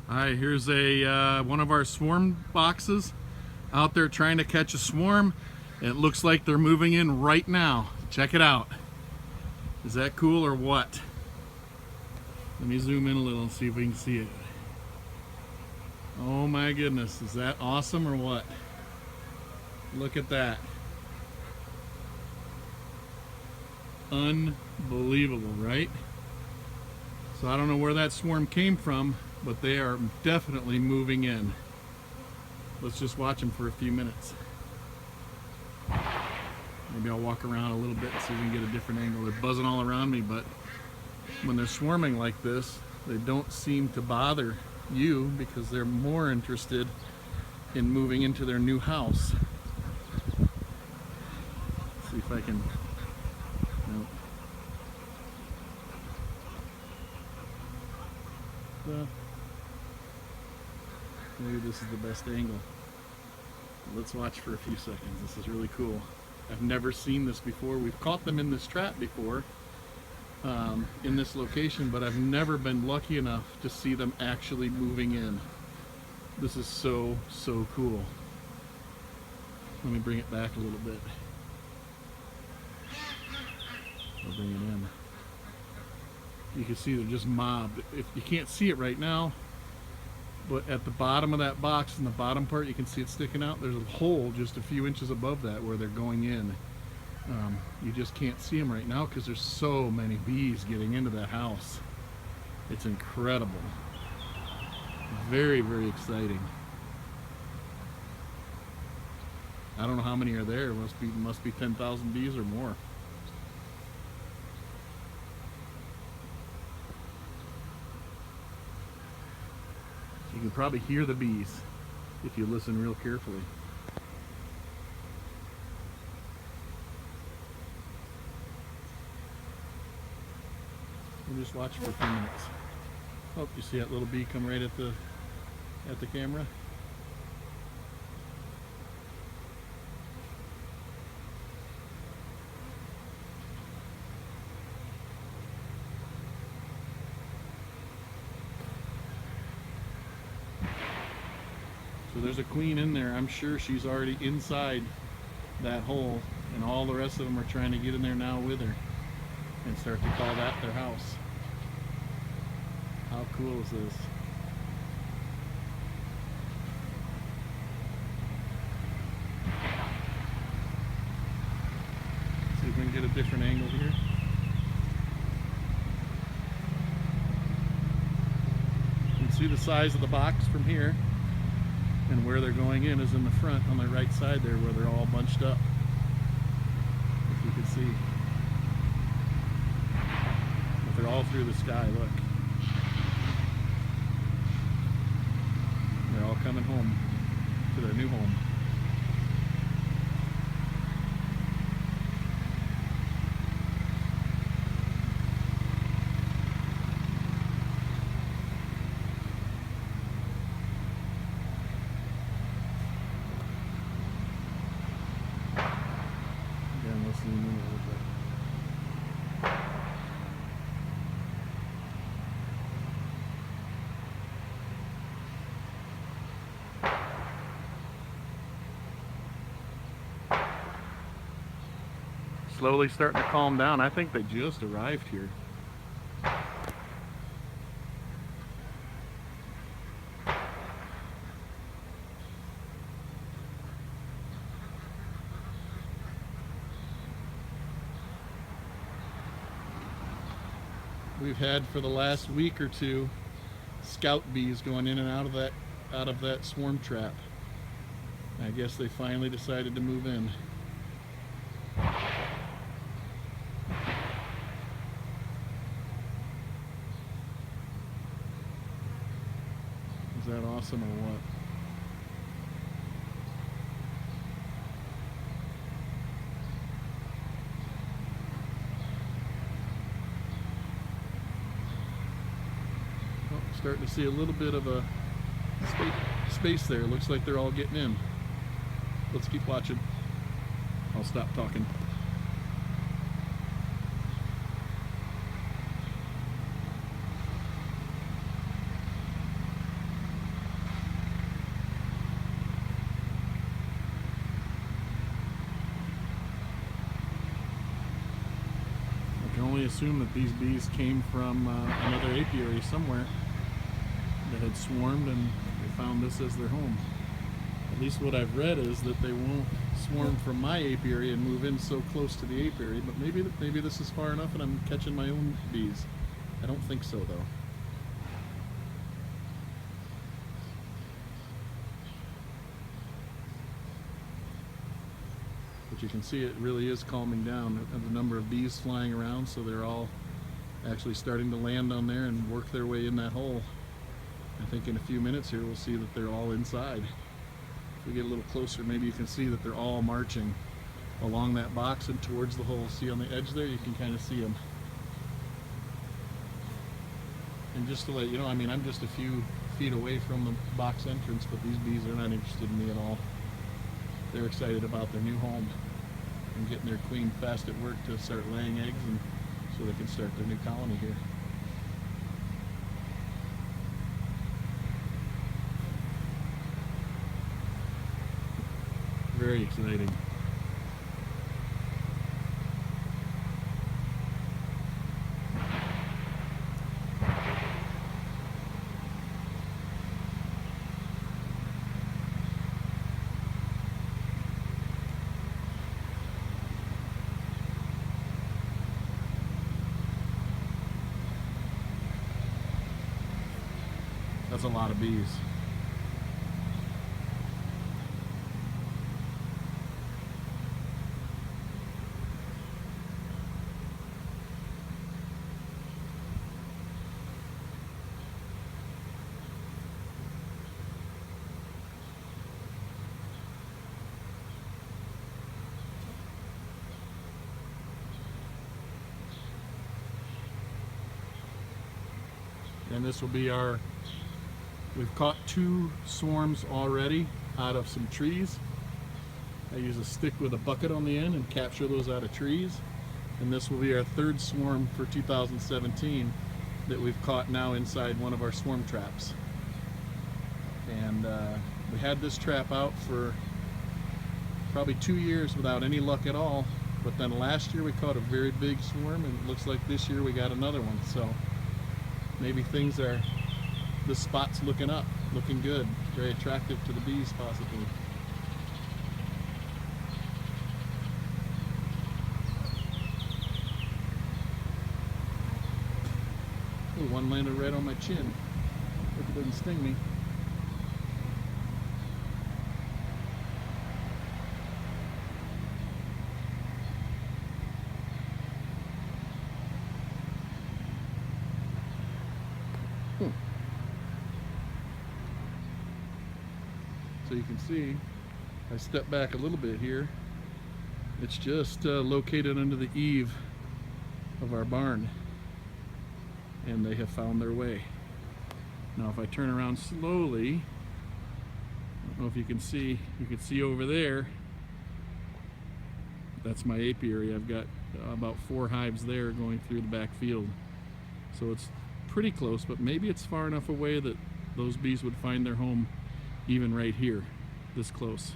Alright, here's a one of our swarm boxes out there trying to catch a swarm. It looks like they're moving in right now. Check it out. Is that cool or what? Let me zoom in a little and see if we can see it. Oh my goodness, is that awesome or what? Look at that. Unbelievable, right? So I don't know where that swarm came from, but they are definitely moving in. Let's just watch them for a few minutes. Maybe I'll walk around a little bit and see if we can get a different angle. They're buzzing all around me, but when they're swarming like this, they don't seem to bother you because they're more interested in moving into their new house. Let's see if I can. Nope. Maybe this is the best angle. Let's watch for a few seconds. This is really cool. I've never seen this before. We've caught them in this trap before, in this location, but I've never been lucky enough to see them actually moving in. This is so cool. Let me bring it back a little bit. I'll bring it in. You can see they're just mobbed. If you can't see it right now, but at the bottom of that box, in the bottom part, you can see it sticking out. There's a hole just a few inches above that where they're going in. You just can't see them right now because there's so many bees getting into that house. It's incredible. Very exciting. I don't know how many are there. It must be 10,000 bees or more. You can probably hear the bees if you listen real carefully. We'll just watch for a few minutes. Oh, you see that little bee come right at the camera? So there's a queen in there. I'm sure she's already inside that hole, and all the rest of them are trying to get in there now with her and start to call that their house. How cool is this? See if we can get a different angle here. You can see the size of the box from here. And where they're going in is in the front on the right side there where they're all bunched up. If you can see. But they're all through the sky, look. They're all coming home to their new home. Slowly starting to calm down. I think they just arrived here. We've had for the last week or two scout bees going in and out of that swarm trap. I guess they finally decided to move in. Is that awesome or what? Oh, starting to see a little bit of a space there. Looks like they're all getting in. Let's keep watching. I'll stop talking. assume that these bees came from another apiary somewhere that had swarmed, and they found this as their home. At least what I've read is that they won't swarm from my apiary and move in so close to the apiary, but maybe this is far enough and I'm catching my own bees. I don't think so though. But you can see it really is calming down. The number of bees flying around, so they're all actually starting to land on there and work their way in that hole. I think in a few minutes here we'll see that they're all inside. If we get a little closer, maybe you can see that they're all marching along that box and towards the hole. See on the edge there, you can kind of see them. And just to let you know, I mean, I'm just a few feet away from the box entrance, but these bees are not interested in me at all. They're excited about their new home and getting their queen fast at work to start laying eggs, and so they can start their new colony here. Very exciting. That's a lot of bees. And this will be our, we've caught 2 swarms already out of some trees. I use a stick with a bucket on the end and capture those out of trees. And this will be our 3rd swarm for 2017 that we've caught now inside one of our swarm traps. And we had this trap out for probably 2 years without any luck at all. But then last year we caught a very big swarm, and it looks like this year we got another one. So maybe things are, this spot's looking up, looking good, very attractive to the bees possibly. Ooh, one landed right on my chin. Hope it doesn't sting me. So you can see, I step back a little bit here. It's just located under the eave of our barn, and they have found their way. Now if I turn around slowly, I don't know if you can see over there, that's my apiary. I've got about 4 hives there going through the back field. So it's pretty close, but maybe it's far enough away that those bees would find their home even right here, this close.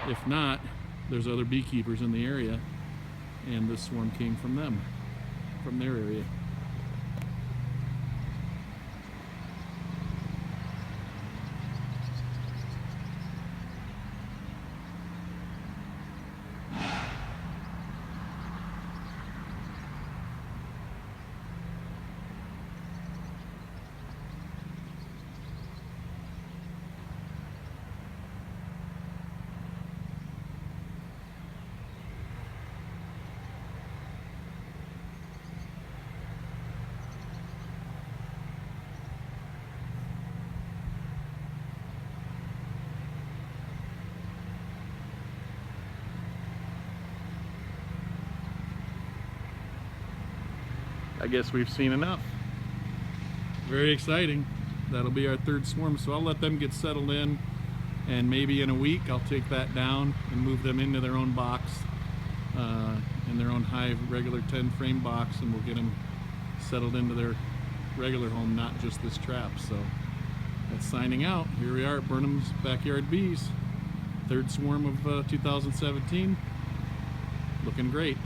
If not, there's other beekeepers in the area, and this swarm came from them, from their area. I guess we've seen enough. Very exciting. That'll be our 3rd swarm, so I'll let them get settled in, and maybe in a week I'll take that down and move them into their own box, in their own hive, regular 10-frame box, and we'll get them settled into their regular home, not just this trap. So that's signing out. Here we are at Burnham's Backyard Bees, 3rd swarm of 2017. Looking great.